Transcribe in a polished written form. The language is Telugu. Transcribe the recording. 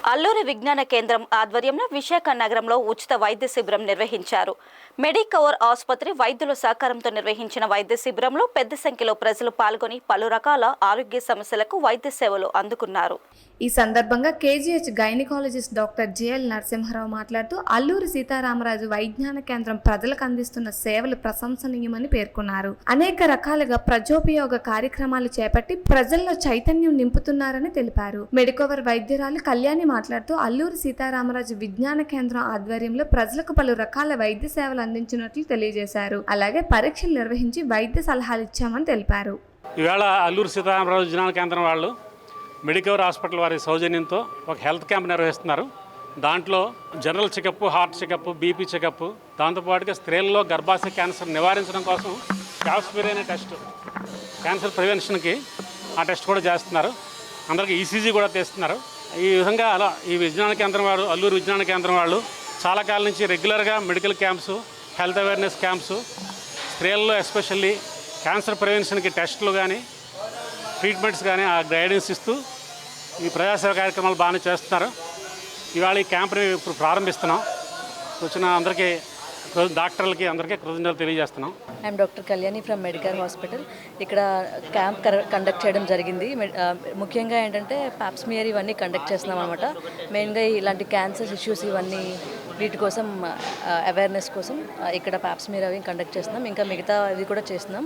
అల్లూరి విజ్ఞాన కేంద్రం ఆధ్వర్యంలో విశాఖ నగరంలో ఉచిత వైద్య శిబిరం నిర్వహించారు. మెడికవర్ ఆసుపత్రి వైద్యుల సహకారంతో నిర్వహించిన వైద్య శిబిరంలో పెద్ద సంఖ్యలో ప్రజలు పాల్గొని పలు రకాల ఆరోగ్య సమస్యలకు వైద్య సేవలు అందుకున్నారు. ఈ సందర్భంగా KGH gynaecologist doctor J L Narasimha Rao మాట్లాడుతూ అల్లూరి సీతారామరాజు వైజ్ఞాన కేంద్రం ప్రజలకు అందిస్తున్న సేవలు ప్రశంసనీయమని పేర్కొన్నారు. అనేక రకాలుగా ప్రజోపయోగ కార్యక్రమాలు చేపట్టి ప్రజల్లో చైతన్యం నింపుతున్నారని తెలిపారు. మెడికవర్ వైద్యురాలు కళ్యాణి మాట్లాడుతూ అల్లూరి సీతారామరాజు విజ్ఞాన కేంద్రం ఆధ్వర్యంలో ప్రజలకు పలు రకాల వైద్య సేవలు అందించినట్లు తెలియజేశారు. అలాగే పరీక్షలు నిర్వహించి వైద్య సలహాలు ఇచ్చామని తెలిపారు. ఈవేళ అల్లూరి సీతారామరాజు విజ్ఞాన కేంద్రం వాళ్ళు మెడికవర్ హాస్పిటల్ వారి సౌజన్యంతో ఒక హెల్త్ క్యాంప్ నిర్వహిస్తున్నారు. దాంట్లో general checkup, heart checkup, BP checkup, దాంతోపాటుగా స్త్రీలలో గర్భాశయ క్యాన్సర్ నివారించడం కోసం ప్యాప్స్మియర్ అనే టెస్ట్, క్యాన్సర్ ప్రివెన్షన్కి ఆ టెస్ట్ కూడా చేస్తున్నారు. అందరికీ ఈసీజీ కూడా తీస్తున్నారు. ఈ విధంగా అలా ఈ విజ్ఞాన కేంద్రం వారు, అల్లూరి విజ్ఞాన కేంద్రం వాళ్ళు చాలా కాలం నుంచి రెగ్యులర్గా medical camps, health awareness camps, స్త్రీలలో ఎస్పెషల్లీ క్యాన్సర్ ప్రివెన్షన్కి టెస్టులు కానీ ట్రీట్మెంట్స్ కానీ ఆ గైడెన్స్ ఇస్తూ ఈ ప్రజాసేవ కార్యక్రమాలు బాగానే చేస్తున్నారు. ఇవాళ ఈ క్యాంప్ని ఇప్పుడు ప్రారంభిస్తున్నాం. వచ్చిన అందరికీ, డాక్టర్లకి అందరికీ కృతజ్ఞతలు తెలియజేస్తున్నాం. I'm doctor Kalyani from medical hospital. ఇక్కడ క్యాంప్ కండక్ట్ చేయడం జరిగింది. ముఖ్యంగా ఏంటంటే ప్యాప్స్మియర్ ఇవన్నీ కండక్ట్ చేస్తున్నాం అనమాట. మెయిన్గా ఇలాంటి క్యాన్సర్ ఇష్యూస్ ఇవన్నీ వీటి కోసం అవేర్నెస్ కోసం ఇక్కడ ప్యాప్స్మియర్ అవి కండక్ట్ చేస్తున్నాం. ఇంకా మిగతా ఇది కూడా చేస్తున్నాం.